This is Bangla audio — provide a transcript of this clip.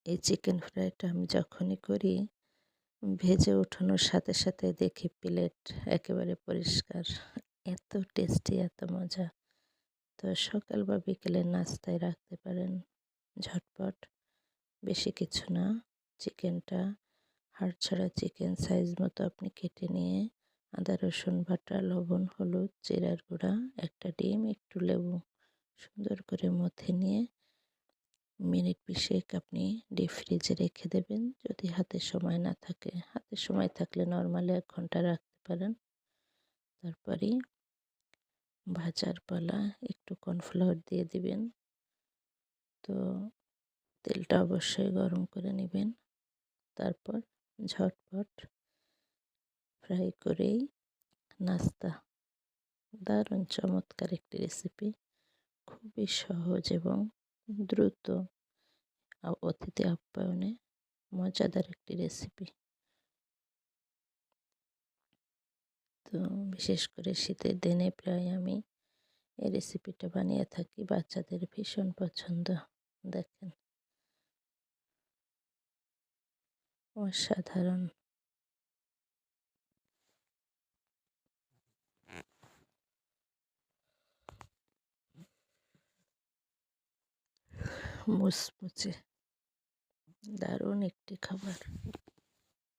এই চিকেন ফ্রাইটা আমি যখনই করি, ভেজে ওঠানোর সাথে সাথে দেখি প্লেট একেবারে পরিষ্কার। এত টেস্টি, এত মজা। তো সকাল বা বিকেলের নাস্তায় রাখতে পারেন। ঝটপট, বেশি কিছু না। চিকেনটা, হাড় ছাড়া চিকেন সাইজ মতো আপনি কেটে নিয়ে আদা রসুন বাটা, লবণ, হলুদ, জিরার গুঁড়া, একটা ডিম, একটু লেবু সুন্দর করে মথে নিয়ে মিনিট ২০ আপনি ডিপ ফ্রিজে রেখে দেবেন। যদি হাতে সময় না থাকে, হাতে সময় থাকলে নরমালি ১ ঘন্টা রাখতে পারেন। তারপরেই ভাজার পালা, একটু কর্নফ্লাওয়ার দিয়ে দিবেন। তো তেলটা অবশ্যই গরম করে নেবেন। তারপর ঝটপট ফ্রাই করেই নাস্তা। দারুণ চমৎকার একটি রেসিপি। খুবই সহজ এবং দ্রুত অতিথি আপ্যায়নে মজাদার একটি রেসিপি। তো বিশেষ করে শীতের দিনে প্রায় আমি এই রেসিপিটা বানিয়ে থাকি। বাচ্চাদের ভীষণ পছন্দ। দেখেন, অসাধারণ মুচমুচে দারুণ একটি খাবার।